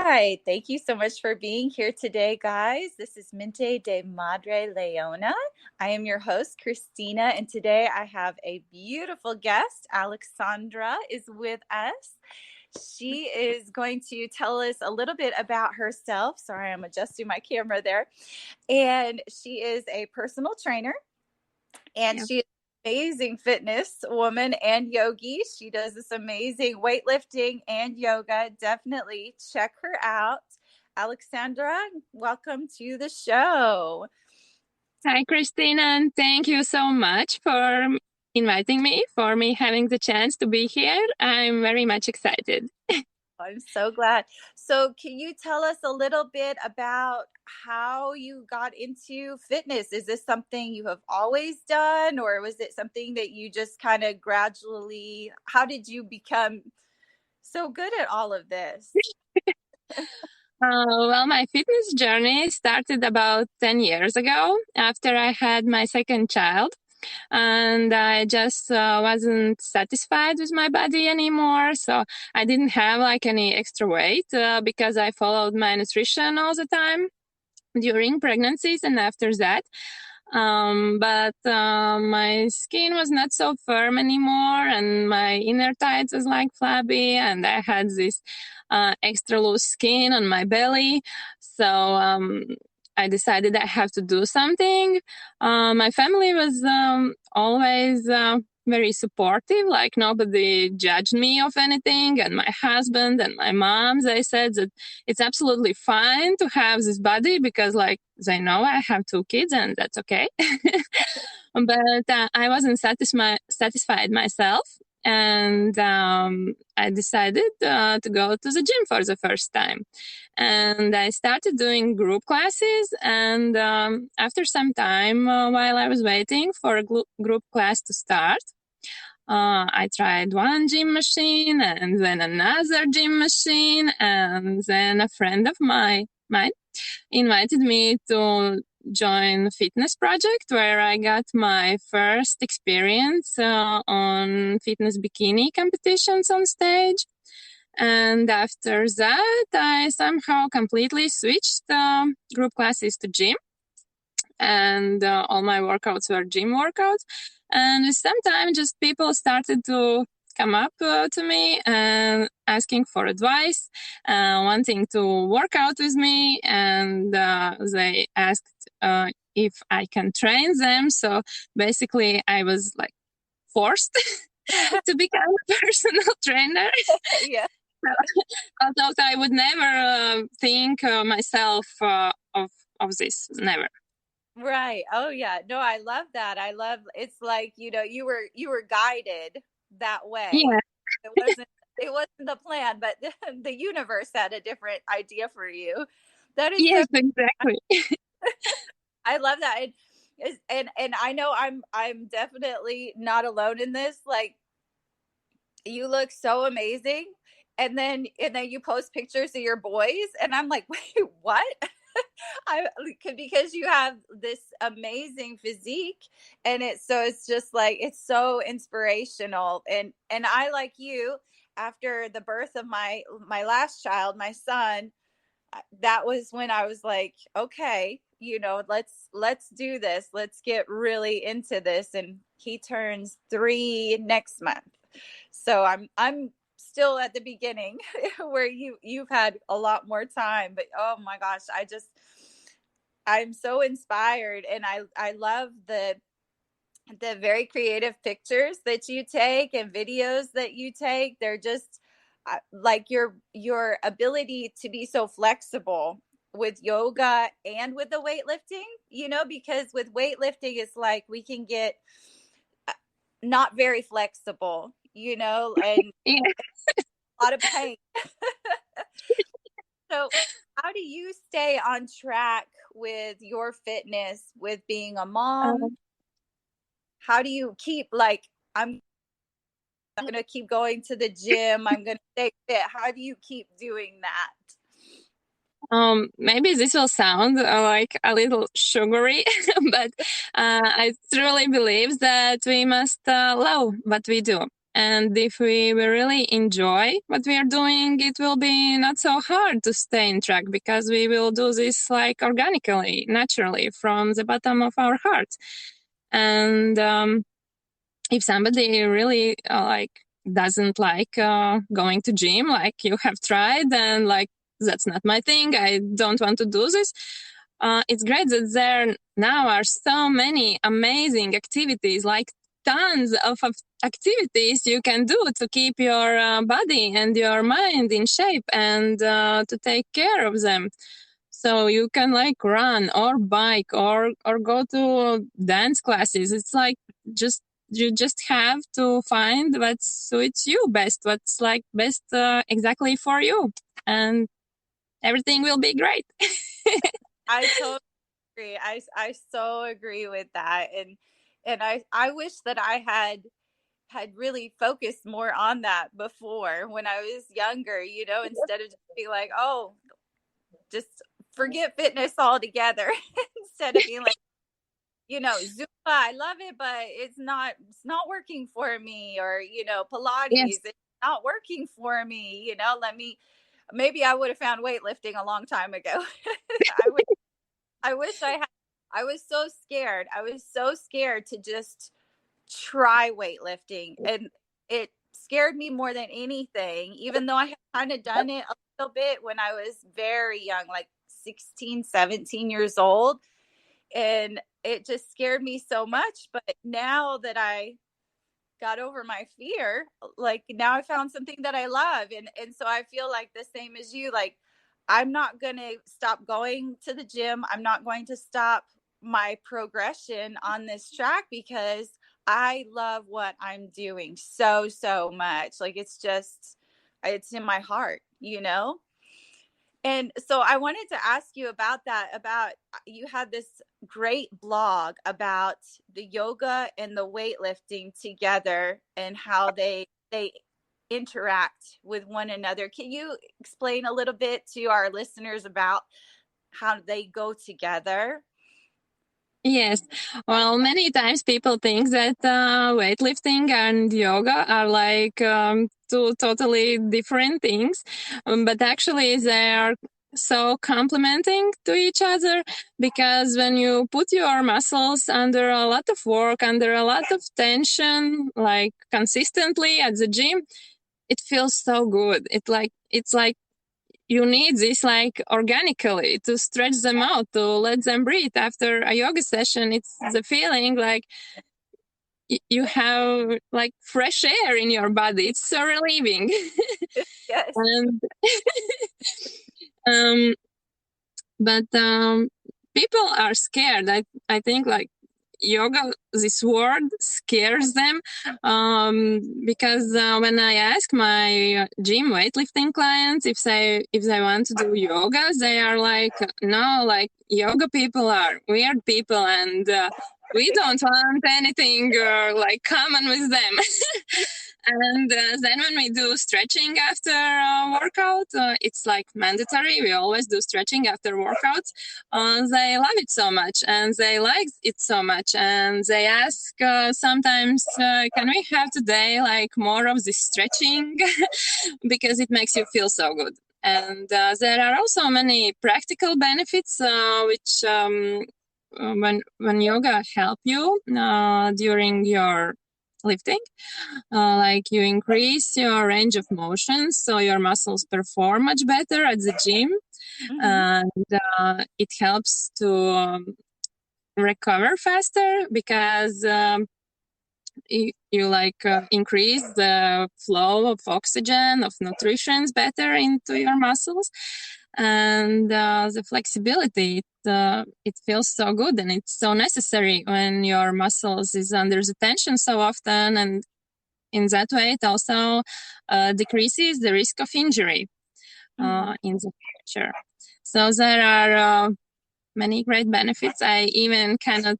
Hi, thank you so much for being here today, guys. This is Mente de Madre Leona. I am your host, Christina, and today I have a beautiful guest. Aleksandra is with us. She is going to tell us a little bit about herself. Sorry, I'm adjusting my camera there. And she is a personal trainer, and Yeah. she is an amazing fitness woman and yogi. She does this amazing weightlifting and yoga. Definitely check her out. Aleksandra, welcome to the show. Hi, Christina, and thank you so much for inviting me, for me having the chance to be here. I'm very much excited. I'm so glad. So, can you tell us a little bit about how you got into fitness? Is this something you have always done, or was it something that you just kind of gradually? How did you become so good at all of this? Well, my fitness journey started about 10 years ago after I had my second child. And I just wasn't satisfied with my body anymore. So I didn't have like any extra weight because I followed my nutrition all the time during pregnancies and after that. But my skin was not so firm anymore, and my inner thighs was like flabby, and I had this extra loose skin on my belly. So I decided I have to do something. My family was always very supportive, like nobody judged me of anything, and my husband and my mom, they said that it's absolutely fine to have this body because like they know I have 2 kids and that's okay. But I wasn't satisfied myself, and I decided to go to the gym for the first time. And I started doing group classes, and after some time, while I was waiting for a group class to start, I tried one gym machine and then another gym machine, and then a friend of mine invited me to join fitness project where I got my first experience on fitness bikini competitions on stage. And after that, I somehow completely switched group classes to gym, and all my workouts were gym workouts. And with some time, just people started to come up to me and asking for advice, wanting to work out with me, and they asked if I can train them. So basically, I was like forced to become a personal trainer. Yeah. Although I would never think myself of this, never. Right. Oh yeah. No, I love that. I love it's like, you were guided that way. Yeah. It wasn't the plan, but the universe had a different idea for you. That is so Yes, exactly. I love that. And I know I'm definitely not alone in this. Like, you look so amazing. And then you post pictures of your boys and I'm like, "Wait, what?" I because you have this amazing physique, and it's just like it's so inspirational. And I, like you, after the birth of my last child, my son, that was when I was like, okay, let's do this. Let's get really into this. And he turns 3 next month. So I'm still at the beginning where you've had a lot more time, but oh my gosh, I'm so inspired, and I love the very creative pictures that you take and videos that you take. They're just like your ability to be so flexible with yoga and with the weightlifting, because with weightlifting it's like we can get not very flexible, and Yeah. a lot of pain. So how do you stay on track with your fitness, with being a mom? Um, How do you keep like I'm going to keep going to the gym. I'm going to stay fit. How do you keep doing that? Maybe this will sound like a little sugary, but I truly believe that we must love what we do. And if we really enjoy what we are doing, it will be not so hard to stay in track because we will do this like organically, naturally, from the bottom of our heart. And if somebody really like doesn't like going to gym, like you have tried, and like that's not my thing, I don't want to do this. It's great that there now are so many amazing activities, like tons of activities you can do to keep your body and your mind in shape and to take care of them. So you can like run or bike or go to dance classes. It's like just you just have to find what suits you best, what's like best exactly for you, and everything will be great. I totally agree. I so agree with that. And I wish that I had really focused more on that before when I was younger, you know, instead of just being like, oh, just forget fitness altogether. Instead of being like, you know, Zumba, I love it, but it's not working for me. Or, you know, Pilates, Yes. it's not working for me. You know, maybe I would have found weightlifting a long time ago. I would I wish I had. I was so scared. I was so scared to just try weightlifting. And it scared me more than anything, even though I had kind of done it a little bit when I was very young, like 16, 17 years old. And it just scared me so much. But now that I got over my fear, like now I found something that I love. And so I feel like the same as you. Like, I'm not going to stop going to the gym. I'm not going to stop my progression on this track because I love what I'm doing so much. Like, it's in my heart, you know? And so I wanted to ask you about that. About, you had this great blog about the yoga and the weightlifting together and how they interact with one another. Can you explain a little bit to our listeners about how they go together? Yes. Well, many times people think that weightlifting and yoga are like two totally different things, but actually they are so complementing to each other because when you put your muscles under a lot of work, under a lot of tension, like consistently at the gym, it feels so good. It's like you need this like organically to stretch them out, to let them breathe after a yoga session. It's the feeling like you have like fresh air in your body. It's so relieving. Yes. And um but people are scared. I think like yoga, this word scares them because when I ask my gym weightlifting clients if they want to do yoga, they are like, no, like yoga people are weird people, and we don't want anything like common with them. And then when we do stretching after workout, it's like mandatory. We always do stretching after workouts. They love it so much and they like it so much. And they ask sometimes, can we have today like more of this stretching? Because it makes you feel so good. And there are also many practical benefits which when yoga help you during your lifting, like you increase your range of motion, so your muscles perform much better at the gym, Mm-hmm. and it helps to recover faster because you like increase the flow of oxygen, of nutrition better into your muscles, and the flexibility. It feels so good and it's so necessary when your muscles is under the tension so often, and in that way it also decreases the risk of injury Mm-hmm. in the future. So there are many great benefits. I even cannot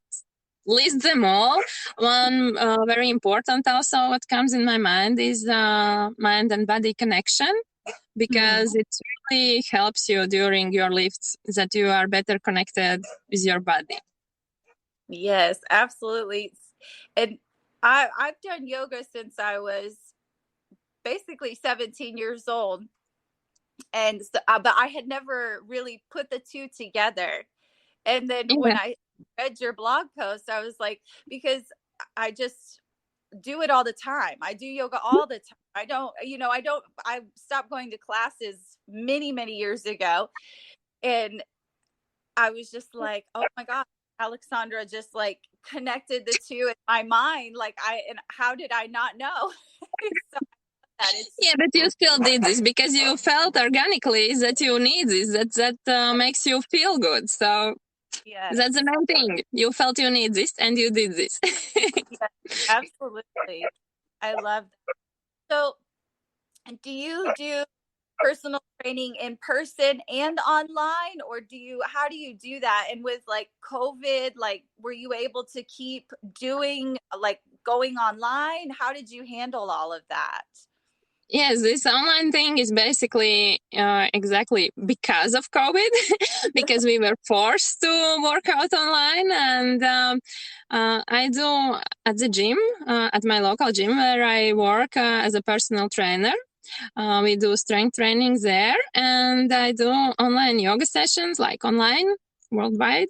list them all. One very important also what comes in my mind is mind and body connection, Mm-hmm. because it really helps you during your lifts that you are better connected with your body. Yes, absolutely. And I've done yoga since I was basically 17 years old. And so, but I had never really put the two together. And then when Yeah. I read your blog post, I was like, because I just do it all the time. I do yoga all the time. I don't, I stopped going to classes many, many years ago. And I was just like, oh my God, Aleksandra just like connected the two in my mind. And how did I not know? So that it's, Yeah, but you still did this because you felt organically that you need this. That makes you feel good. So yes, that's the main thing. You felt you need this, and you did this. yes, absolutely. I love that. So, do you do personal training in person and online, or how do you do that? And with like COVID, like were you able to keep doing like going online? How did you handle all of that? Yes, this online thing is basically exactly because of COVID, because we were forced to work out online. And I do at the gym, at my local gym where I work as a personal trainer. We do strength training there, and I do online yoga sessions, like online worldwide.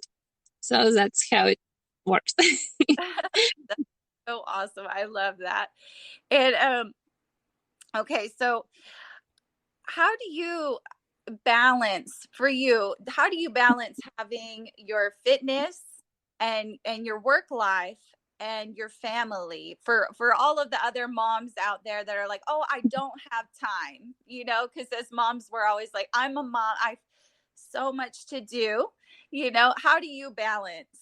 So that's how it works. That's so awesome. I love that. And okay, so how do you how do you balance having your fitness and your work life and your family, for all of the other moms out there that are like, oh, I don't have time, because as moms we're always like, I'm a mom, I've so much to do. How do you balance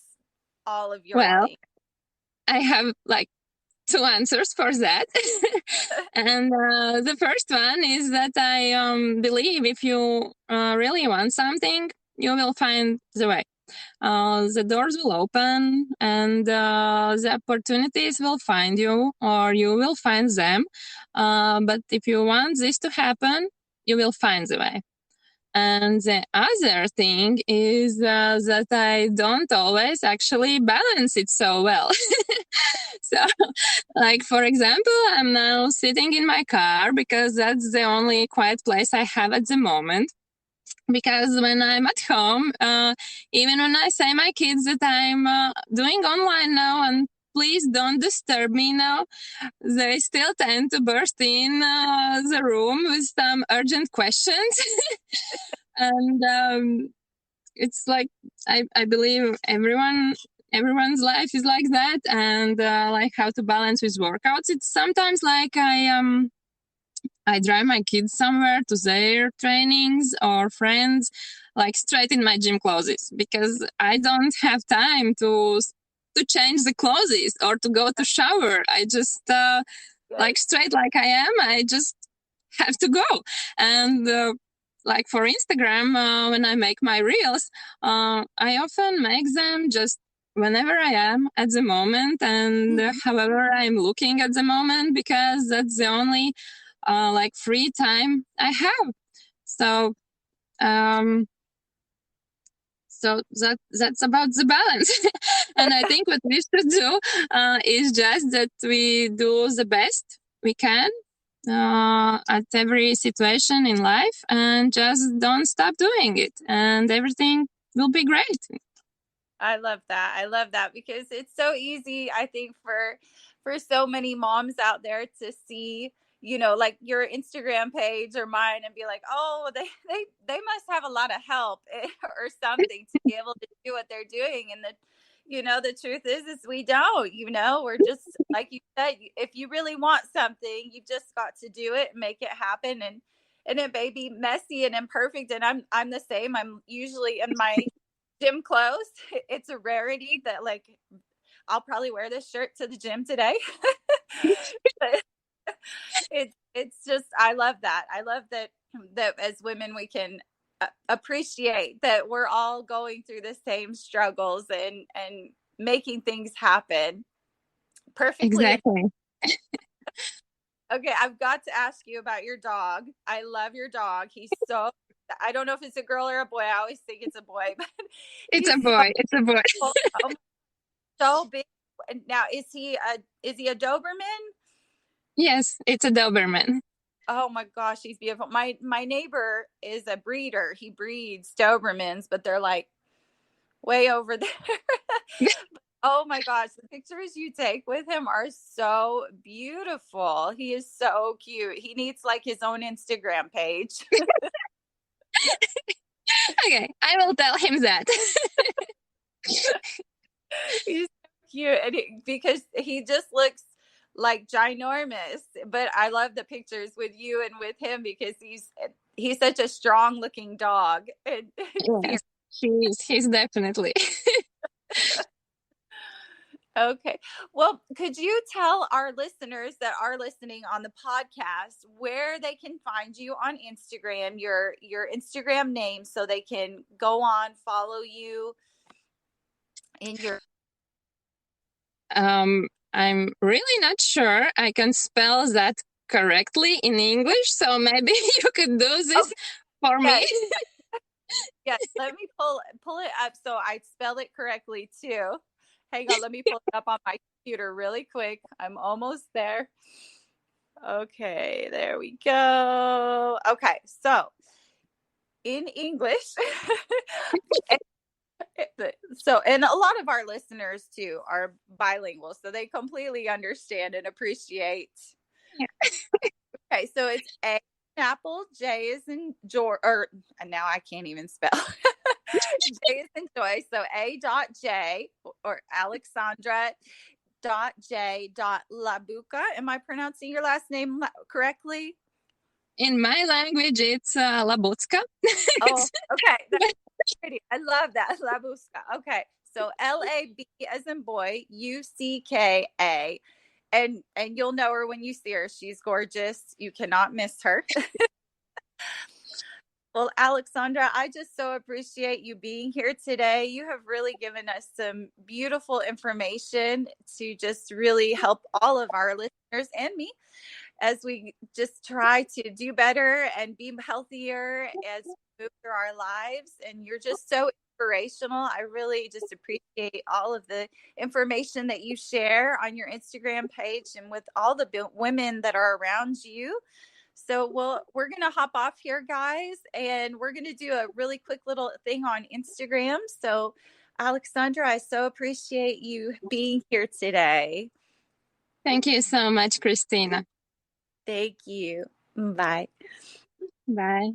all of your Well, things? I have like two answers for that. And the first one is that I believe if you really want something, you will find the way. The doors will open, and the opportunities will find you, or you will find them. But if you want this to happen, you will find the way. And the other thing is that I don't always actually balance it so well. So, like, for example, I'm now sitting in my car because that's the only quiet place I have at the moment. Because when I'm at home, even when I say my kids that I'm doing online now and please don't disturb me now, they still tend to burst in the room with some urgent questions. And it's like I believe everyone's life is like that, and like how to balance with workouts. It's sometimes like I drive my kids somewhere to their trainings or friends, like straight in my gym clothes, because I don't have time to change the clothes or to go to shower. I just Yes. like straight like I am. I just have to go. And like for Instagram, when I make my reels, I often make them just whenever I am at the moment and Mhm. however I'm looking at the moment, because that's the only like free time I have. So um, that's about the balance. And I think what we should do is just that we do the best we can at every situation in life, and just don't stop doing it, and everything will be great. I love that. I love that because it's so easy, I think, for so many moms out there to see, like your Instagram page or mine and be like, "Oh, they must have a lot of help or something to be able to do what they're doing." And the truth is we don't, we're just like you said, if you really want something, you've just got to do it and make it happen. And it may be messy and imperfect, and I'm the same. I'm usually in my gym clothes. It's a rarity that like I'll probably wear this shirt to the gym today. But it's just I love that. I love that as women we can appreciate that we're all going through the same struggles and making things happen perfectly. Exactly. Okay, I've got to ask you about your dog. I love your dog. I don't know if it's a girl or a boy. I always think it's a boy, but It's he's a boy. It's a boy. so, so big. Now, is he a Doberman? Yes, it's a Doberman. Oh my gosh, he's beautiful. My neighbor is a breeder. He breeds Dobermans, but they're like way over there. Oh my gosh, the pictures you take with him are so beautiful. He is so cute. He needs like his own Instagram page. Okay, I will tell him that. He's so cute, and because he just looks like ginormous. But I love the pictures with you and with him because he's such a strong looking dog and Yes, fierce. he's definitely. Okay. Well, could you tell our listeners that are listening on the podcast where they can find you on Instagram, your Instagram name, so they can go on, follow you in your I'm really not sure I can spell that correctly in English, so maybe you could do this Okay, for me. yes. Yes, let me pull it up so I spell it correctly too. Hang on, let me pull it up on my computer really quick. I'm almost there. Okay, there we go. Okay, so in English, so and a lot of our listeners too are bilingual, so they completely understand and appreciate. Yeah. Okay, so it's A apple, J is in George, or now I can't even spell. J is in joy. So A dot J or Aleksandra dot J dot Labucka. Am I pronouncing your last name correctly? In my language, it's Labucka. Oh, okay. That's pretty. I love that. Labuska. Okay. So Lab as in boy, Ucka. And you'll know her when you see her. She's gorgeous. You cannot miss her. Well, Aleksandra, I just so appreciate you being here today. You have really given us some beautiful information to just really help all of our listeners and me as we just try to do better and be healthier as we move through our lives. And you're just so inspirational. I really just appreciate all of the information that you share on your Instagram page and with all the women that are around you. So, we're going to hop off here, guys, and we're going to do a really quick little thing on Instagram. So, Aleksandra, I so appreciate you being here today. Thank you so much, Christina. Thank you. Bye. Bye.